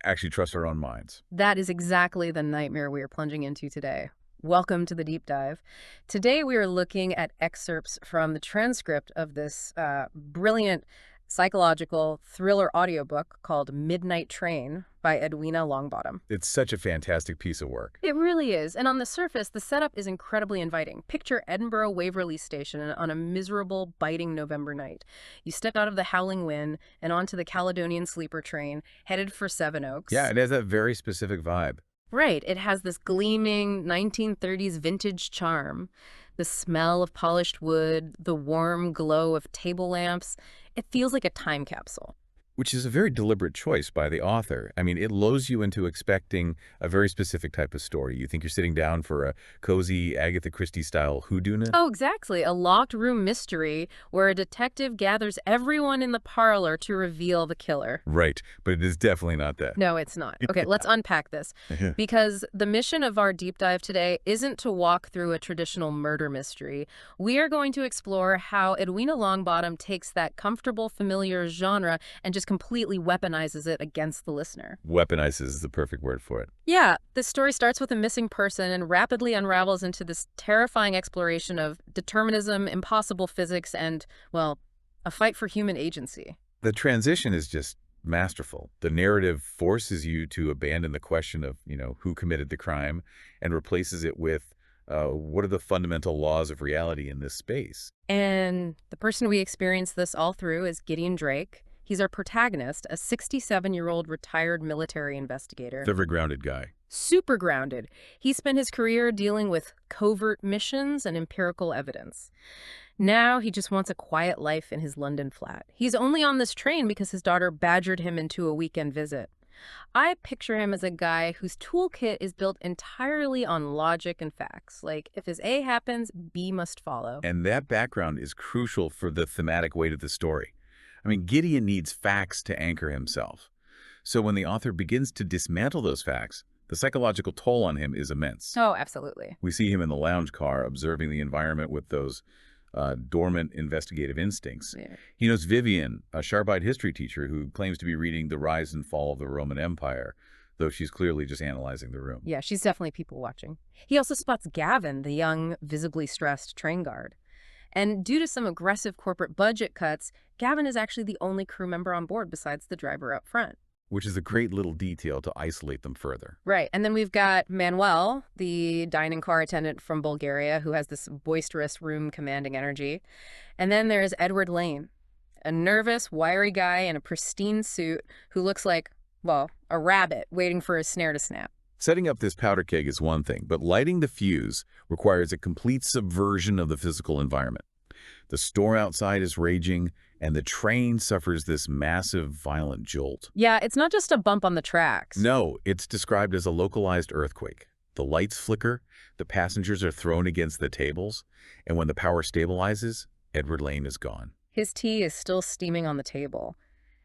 actually trust our own minds. That is exactly the nightmare we are plunging into today. Welcome to the deep dive. Today we are looking at excerpts from the transcript of this brilliant psychological thriller audiobook called Midnight Train by Edwina Longbottom. It's such a fantastic piece of work. It really is. And on the surface, the setup is incredibly inviting. Picture Edinburgh Waverley Station on a miserable, biting November night. You step out of the howling wind and onto the Caledonian sleeper train, headed for Sevenoaks. Yeah, it has that very specific vibe. Right. It has this gleaming 1930s vintage charm. The smell of polished wood, the warm glow of table lamps. It feels like a time capsule. Which is a very deliberate choice by the author. I mean, it lulls you into expecting a very specific type of story. You think you're sitting down for a cozy Agatha Christie-style whodunit. Oh, exactly. A locked room mystery where a detective gathers everyone in the parlor to reveal the killer. Right, but it is definitely not that. No, it's not. Okay, let's unpack this. Because the mission of our deep dive today isn't to walk through a traditional murder mystery. We are going to explore how Edwina Longbottom takes that comfortable, familiar genre and just completely weaponizes it against the listener. Weaponizes is the perfect word for it. Yeah, this story starts with a missing person and rapidly unravels into this terrifying exploration of determinism, impossible physics, and, well, a fight for human agency. The transition is just masterful. The narrative forces you to abandon the question of, who committed the crime and replaces it with what are the fundamental laws of reality in this space? And the person we experience this all through is Gideon Drake. He's our protagonist, a 67-year-old retired military investigator. The very grounded guy. Super grounded. He spent his career dealing with covert missions and empirical evidence. Now he just wants a quiet life in his London flat. He's only on this train because his daughter badgered him into a weekend visit. I picture him as a guy whose toolkit is built entirely on logic and facts. Like, if his A happens, B must follow. And that background is crucial for the thematic weight of the story. I mean, Gideon needs facts to anchor himself. So when the author begins to dismantle those facts, the psychological toll on him is immense. Oh, absolutely. We see him in the lounge car observing the environment with those dormant investigative instincts. Yeah. He knows Vivian, a sharp-eyed history teacher who claims to be reading The Rise and Fall of the Roman Empire, though she's clearly just analyzing the room. Yeah, she's definitely people watching. He also spots Gavin, the young, visibly stressed train guard. And due to some aggressive corporate budget cuts, Gavin is actually the only crew member on board besides the driver up front. Which is a great little detail to isolate them further. Right. And then we've got Manuel, the dining car attendant from Bulgaria, who has this boisterous, room-commanding energy. And then there's Edward Lane, a nervous, wiry guy in a pristine suit who looks like, well, a rabbit waiting for his snare to snap. Setting up this powder keg is one thing, but lighting the fuse requires a complete subversion of the physical environment. The storm outside is raging, and the train suffers this massive, violent jolt. Yeah, it's not just a bump on the tracks. No, it's described as a localized earthquake. The lights flicker, the passengers are thrown against the tables, and when the power stabilizes, Edward Lane is gone. His tea is still steaming on the table.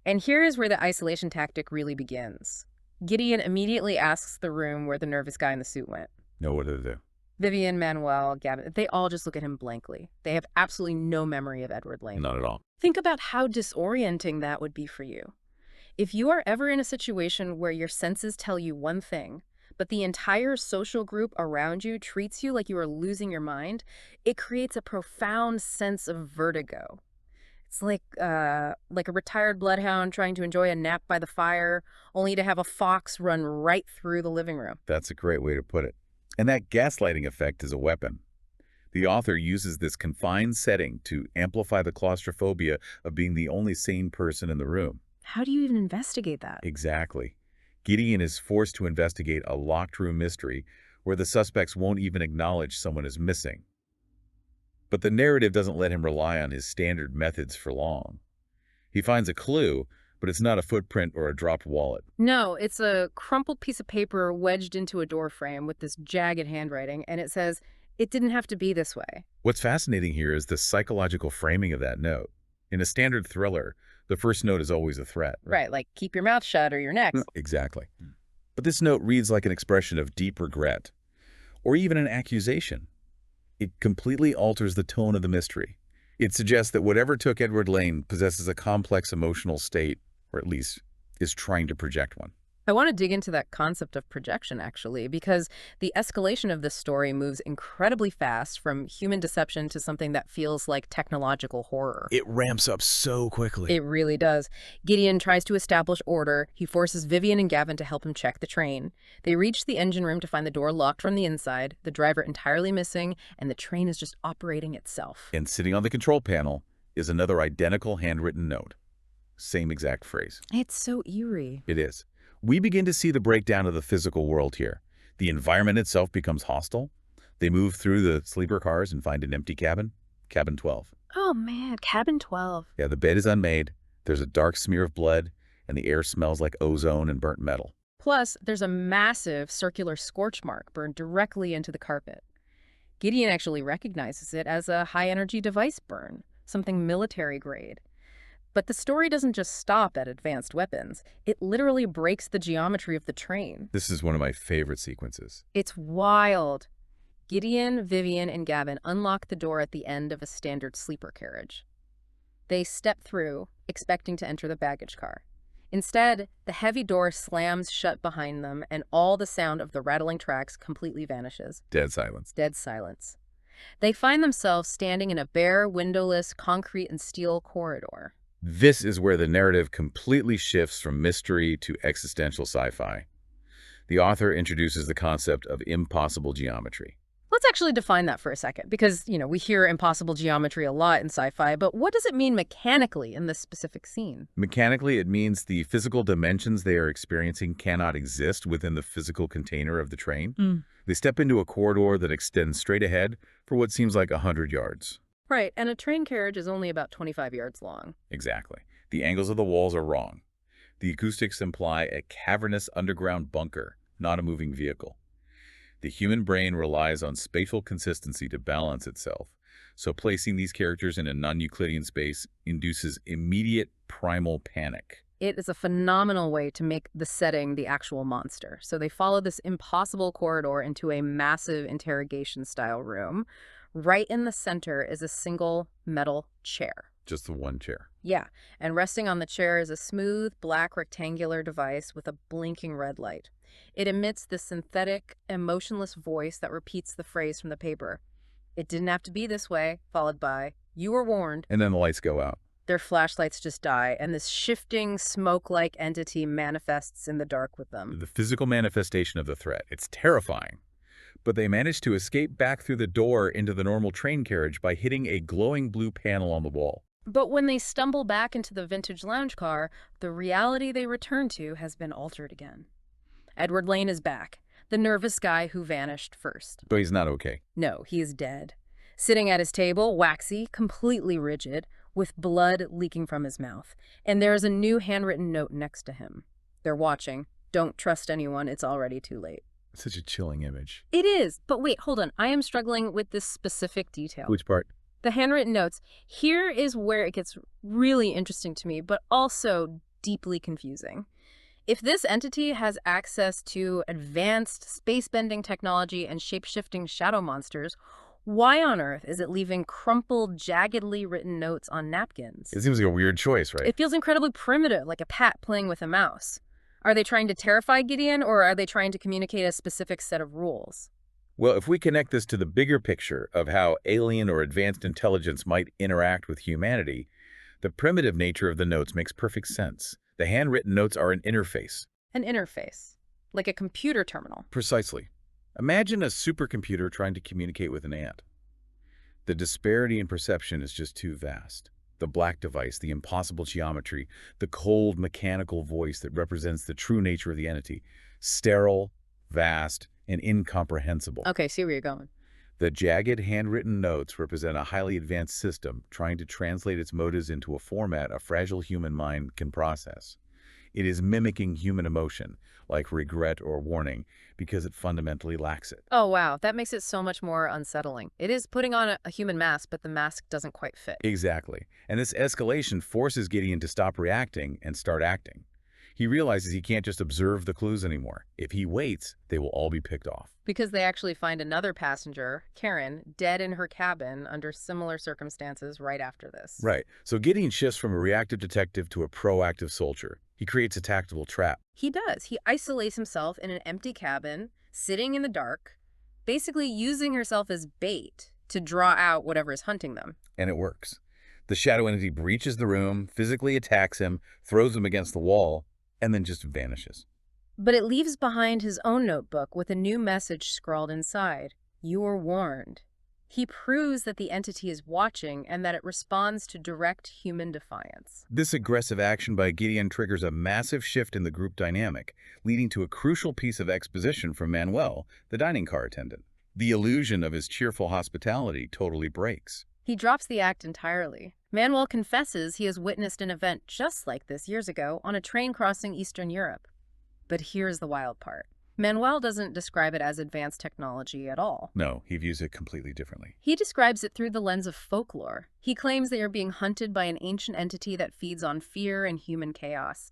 And here is where the isolation tactic really begins. Gideon immediately asks the room where the nervous guy in the suit went. No, what do they do? Vivian, Manuel, Gavin, they all just look at him blankly. They have absolutely no memory of Edward Lane. Not at all. Think about how disorienting that would be for you. If you are ever in a situation where your senses tell you one thing, but the entire social group around you treats you like you are losing your mind, it creates a profound sense of vertigo. It's like a retired bloodhound trying to enjoy a nap by the fire, only to have a fox run right through the living room. That's a great way to put it. And that gaslighting effect is a weapon. The author uses this confined setting to amplify the claustrophobia of being the only sane person in the room. How do you even investigate that? Exactly. Gideon is forced to investigate a locked room mystery where the suspects won't even acknowledge someone is missing. But the narrative doesn't let him rely on his standard methods for long. He finds a clue, but it's not a footprint or a dropped wallet. No, it's a crumpled piece of paper wedged into a door frame with this jagged handwriting, and it says, "It didn't have to be this way." What's fascinating here is the psychological framing of that note. In a standard thriller, the first note is always a threat. Right, like keep your mouth shut or you're next. Exactly. But this note reads like an expression of deep regret, or even an accusation. It completely alters the tone of the mystery. It suggests that whatever took Edward Lane possesses a complex emotional state, or at least is trying to project one. I want to dig into that concept of projection, actually, because the escalation of this story moves incredibly fast from human deception to something that feels like technological horror. It ramps up so quickly. It really does. Gideon tries to establish order. He forces Vivian and Gavin to help him check the train. They reach the engine room to find the door locked from the inside, the driver entirely missing, and the train is just operating itself. And sitting on the control panel is another identical handwritten note. Same exact phrase. It's so eerie. It is. We begin to see the breakdown of the physical world here. The environment itself becomes hostile. They move through the sleeper cars and find an empty cabin. Cabin 12. Oh man, cabin 12. Yeah, the bed is unmade. There's a dark smear of blood, and the air smells like ozone and burnt metal. Plus, there's a massive circular scorch mark burned directly into the carpet. Gideon actually recognizes it as a high-energy device burn, something military grade. But the story doesn't just stop at advanced weapons. It literally breaks the geometry of the train. This is one of my favorite sequences. It's wild. Gideon, Vivian, and Gavin unlock the door at the end of a standard sleeper carriage. They step through, expecting to enter the baggage car. Instead, the heavy door slams shut behind them, and all the sound of the rattling tracks completely vanishes. Dead silence. Dead silence. They find themselves standing in a bare, windowless, concrete and steel corridor. This is where the narrative completely shifts from mystery to existential sci-fi. The author introduces the concept of impossible geometry. Let's actually define that for a second, because, we hear impossible geometry a lot in sci-fi, but what does it mean mechanically in this specific scene? Mechanically, it means the physical dimensions they are experiencing cannot exist within the physical container of the train. They step into a corridor that extends straight ahead for what seems like 100 yards. Right, and a train carriage is only about 25 yards long. Exactly. The angles of the walls are wrong. The acoustics imply a cavernous underground bunker, not a moving vehicle. The human brain relies on spatial consistency to balance itself, so placing these characters in a non-Euclidean space induces immediate primal panic. It is a phenomenal way to make the setting the actual monster. So they follow this impossible corridor into a massive interrogation-style room. Right in the center is a single metal chair. Just the one chair. Yeah, and resting on the chair is a smooth, black rectangular device with a blinking red light. It emits this synthetic, emotionless voice that repeats the phrase from the paper. "It didn't have to be this way," followed by, "You were warned." And then the lights go out. Their flashlights just die, and this shifting, smoke-like entity manifests in the dark with them. The physical manifestation of the threat. It's terrifying. But they manage to escape back through the door into the normal train carriage by hitting a glowing blue panel on the wall. But when they stumble back into the vintage lounge car, the reality they return to has been altered again. Edward Lane is back, the nervous guy who vanished first. But he's not okay. No, he is dead. Sitting at his table, waxy, completely rigid, with blood leaking from his mouth. And there is a new handwritten note next to him. They're watching. Don't trust anyone, it's already too late. Such a chilling image. It is. But wait, hold on. I am struggling with this specific detail. Which part? The handwritten notes. Here is where it gets really interesting to me, but also deeply confusing. If this entity has access to advanced space-bending technology and shape-shifting shadow monsters, why on earth is it leaving crumpled, jaggedly written notes on napkins? It seems like a weird choice, right? It feels incredibly primitive, like a cat playing with a mouse. Are they trying to terrify Gideon, or are they trying to communicate a specific set of rules? Well, if we connect this to the bigger picture of how alien or advanced intelligence might interact with humanity, the primitive nature of the notes makes perfect sense. The handwritten notes are an interface. An interface, like a computer terminal. Precisely. Imagine a supercomputer trying to communicate with an ant. The disparity in perception is just too vast. The black device, the impossible geometry, the cold mechanical voice that represents the true nature of the entity. Sterile, vast, and incomprehensible. Okay, see where you're going. The jagged handwritten notes represent a highly advanced system trying to translate its motives into a format a fragile human mind can process. It is mimicking human emotion, like regret or warning, because it fundamentally lacks it. Oh, wow. That makes it so much more unsettling. It is putting on a human mask, but the mask doesn't quite fit. Exactly. And this escalation forces Gideon to stop reacting and start acting. He realizes he can't just observe the clues anymore. If he waits, they will all be picked off. Because they actually find another passenger, Karen, dead in her cabin under similar circumstances right after this. Right. So Gideon shifts from a reactive detective to a proactive soldier. He creates a tactical trap, He does. He isolates himself in an empty cabin, sitting in the dark, basically using herself as bait to draw out whatever is hunting them. and it works. The shadow entity breaches the room, physically attacks him, throws him against the wall, and then just vanishes. But it leaves behind his own notebook with a new message scrawled inside. You're warned. He proves that the entity is watching and that it responds to direct human defiance. This aggressive action by Gideon triggers a massive shift in the group dynamic, leading to a crucial piece of exposition from Manuel, the dining car attendant. The illusion of his cheerful hospitality totally breaks. He drops the act entirely. Manuel confesses he has witnessed an event just like this years ago on a train crossing Eastern Europe. But here's the wild part. Manuel doesn't describe it as advanced technology at all. No, he views it completely differently. He describes it through the lens of folklore. He claims they are being hunted by an ancient entity that feeds on fear and human chaos.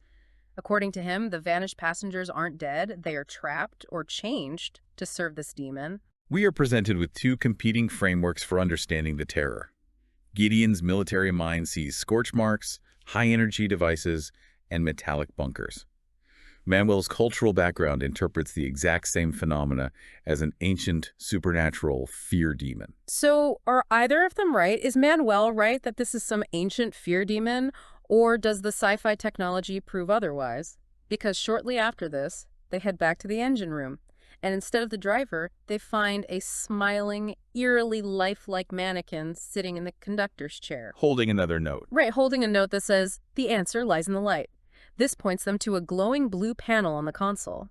According to him, the vanished passengers aren't dead, they are trapped or changed to serve this demon. We are presented with two competing frameworks for understanding the terror. Gideon's military mind sees scorch marks, high-energy devices, and metallic bunkers. Manuel's cultural background interprets the exact same phenomena as an ancient, supernatural fear demon. So, are either of them right? Is Manuel right that this is some ancient fear demon, or does the sci-fi technology prove otherwise? Because shortly after this, they head back to the engine room, and instead of the driver, they find a smiling, eerily lifelike mannequin sitting in the conductor's chair. Holding another note. Right, holding a note that says, "The answer lies in the light." This points them to a glowing blue panel on the console.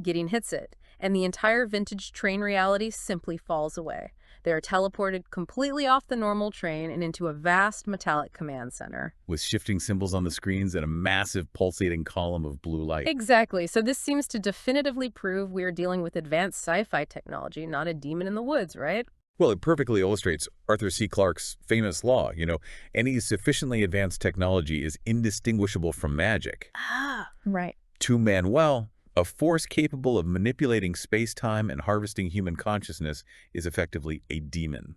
Gideon hits it, and the entire vintage train reality simply falls away. They are teleported completely off the normal train and into a vast metallic command center. With shifting symbols on the screens and a massive pulsating column of blue light. Exactly. So this seems to definitively prove we are dealing with advanced sci-fi technology, not a demon in the woods, right? Well, it perfectly illustrates Arthur C. Clarke's famous law, any sufficiently advanced technology is indistinguishable from magic. Ah, right. To Manuel, a force capable of manipulating space-time and harvesting human consciousness is effectively a demon.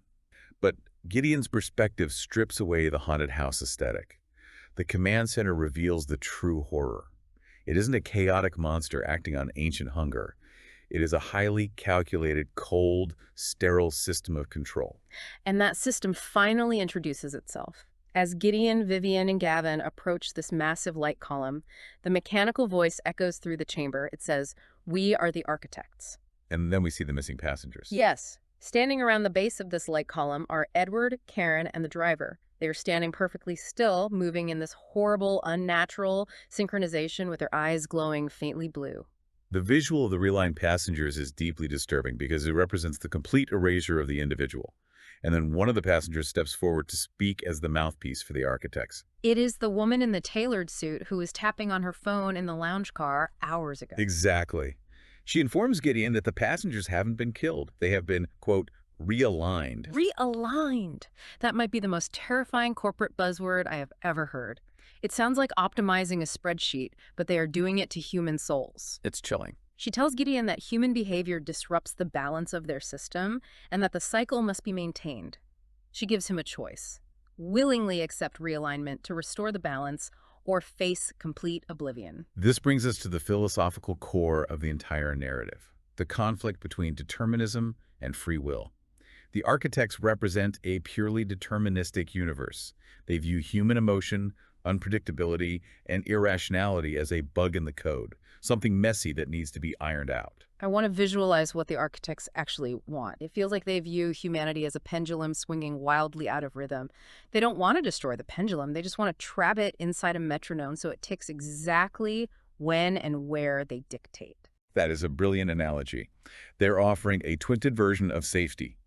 But Gideon's perspective strips away the haunted house aesthetic. The command center reveals the true horror. It isn't a chaotic monster acting on ancient hunger. It is a highly calculated, cold, sterile system of control. And that system finally introduces itself. As Gideon, Vivian, and Gavin approach this massive light column, the mechanical voice echoes through the chamber. It says, "We are the architects." And then we see the missing passengers. Yes. Standing around the base of this light column are Edward, Karen, and the driver. They are standing perfectly still, moving in this horrible, unnatural synchronization with their eyes glowing faintly blue. The visual of the realigned passengers is deeply disturbing because it represents the complete erasure of the individual. And then one of the passengers steps forward to speak as the mouthpiece for the architects. It is the woman in the tailored suit who was tapping on her phone in the lounge car hours ago. Exactly. She informs Gideon that the passengers haven't been killed. They have been, quote, realigned. Realigned. That might be the most terrifying corporate buzzword I have ever heard. It sounds like optimizing a spreadsheet, but they are doing it to human souls. It's chilling. She tells Gideon that human behavior disrupts the balance of their system and that the cycle must be maintained. She gives him a choice: willingly accept realignment to restore the balance or face complete oblivion. This brings us to the philosophical core of the entire narrative, the conflict between determinism and free will. The architects represent a purely deterministic universe. They view human emotion, unpredictability, and irrationality as a bug in the code, something messy that needs to be ironed out. I want to visualize what the architects actually want. It feels like they view humanity as a pendulum swinging wildly out of rhythm. They don't want to destroy the pendulum. They just want to trap it inside a metronome so it ticks exactly when and where they dictate. That is a brilliant analogy. They're offering a twisted version of safety.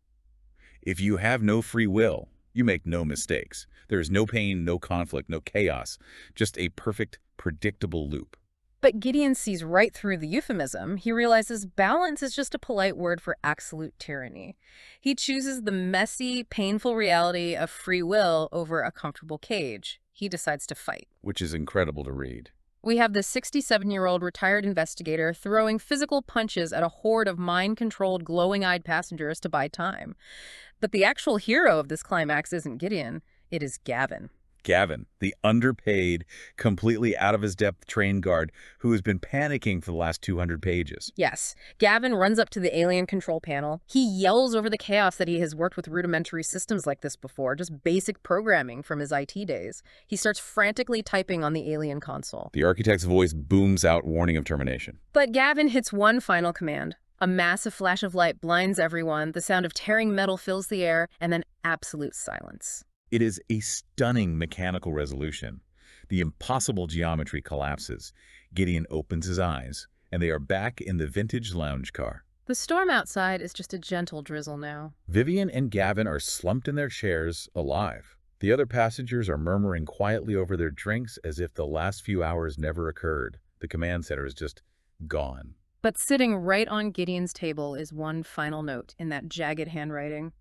If you have no free will, you make no mistakes. There is no pain, no conflict, no chaos, just a perfect, predictable loop. But Gideon sees right through the euphemism. He realizes balance is just a polite word for absolute tyranny. He chooses the messy, painful reality of free will over a comfortable cage. He decides to fight. Which is incredible to read. We have this 67-year-old retired investigator throwing physical punches at a horde of mind-controlled, glowing-eyed passengers to buy time. But the actual hero of this climax isn't Gideon, it is Gavin. Gavin, the underpaid, completely out of his depth train guard who has been panicking for the last 200 pages. Yes. Gavin runs up to the alien control panel. He yells over the chaos that he has worked with rudimentary systems like this before, just basic programming from his IT days. He starts frantically typing on the alien console. The architect's voice booms out warning of termination. But Gavin hits one final command. A massive flash of light blinds everyone, the sound of tearing metal fills the air, and then absolute silence. It is a stunning mechanical resolution. The impossible geometry collapses. Gideon opens his eyes, and they are back in the vintage lounge car. The storm outside is just a gentle drizzle now. Vivian and Gavin are slumped in their chairs, alive. The other passengers are murmuring quietly over their drinks as if the last few hours never occurred. The command center is just gone. But sitting right on Gideon's table is one final note in that jagged handwriting.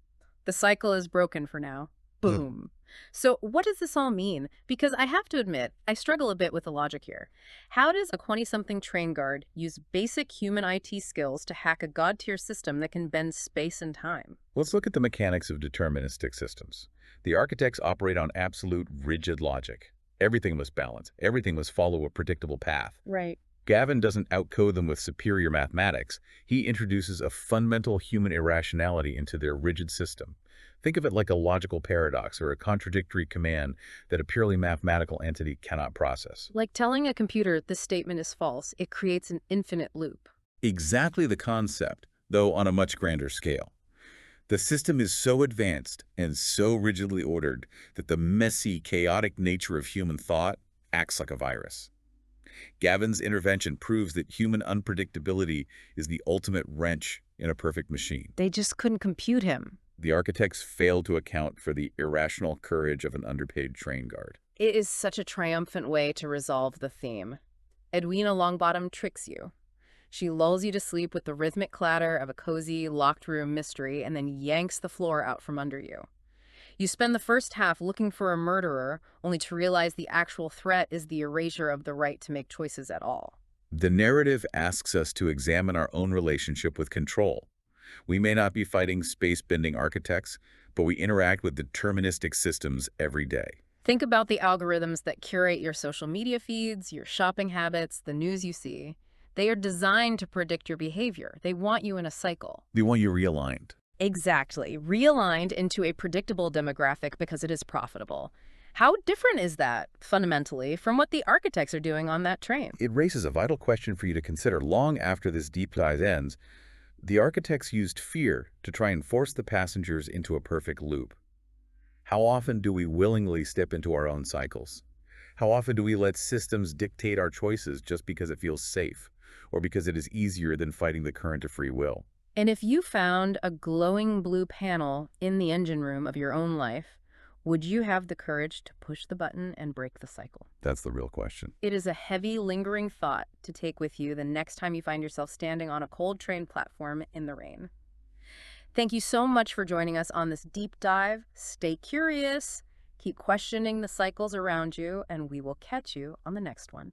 The cycle is broken for now. Boom. So what does this all mean? Because I have to admit, I struggle a bit with the logic here. How does a 20-something train guard use basic human IT skills to hack a god-tier system that can bend space and time? Let's look at the mechanics of deterministic systems. The architects operate on absolute rigid logic. Everything must balance. Everything must follow a predictable path. Right. Gavin doesn't outcode them with superior mathematics. He introduces a fundamental human irrationality into their rigid system. Think of it like a logical paradox or a contradictory command that a purely mathematical entity cannot process. Like telling a computer this statement is false, it creates an infinite loop. Exactly the concept, though on a much grander scale. The system is so advanced and so rigidly ordered that the messy, chaotic nature of human thought acts like a virus. Gavin's intervention proves that human unpredictability is the ultimate wrench in a perfect machine. They just couldn't compute him. The architects failed to account for the irrational courage of an underpaid train guard. It is such a triumphant way to resolve the theme. Edwina Longbottom tricks you. She lulls you to sleep with the rhythmic clatter of a cozy, locked room mystery and then yanks the floor out from under you. You spend the first half looking for a murderer, only to realize the actual threat is the erasure of the right to make choices at all. The narrative asks us to examine our own relationship with control. We may not be fighting space-bending architects, but we interact with deterministic systems every day. Think about the algorithms that curate your social media feeds, your shopping habits, the news you see. They are designed to predict your behavior. They want you in a cycle. They want you realigned. Exactly. Realigned into a predictable demographic because it is profitable. How different is that, fundamentally, from what the architects are doing on that train? It raises a vital question for you to consider long after this deep dive ends. The architects used fear to try and force the passengers into a perfect loop. How often do we willingly step into our own cycles? How often do we let systems dictate our choices just because it feels safe, or because it is easier than fighting the current of free will? And if you found a glowing blue panel in the engine room of your own life, would you have the courage to push the button and break the cycle? That's the real question. It is a heavy, lingering thought to take with you the next time you find yourself standing on a cold train platform in the rain. Thank you so much for joining us on this deep dive. Stay curious, keep questioning the cycles around you, and we will catch you on the next one.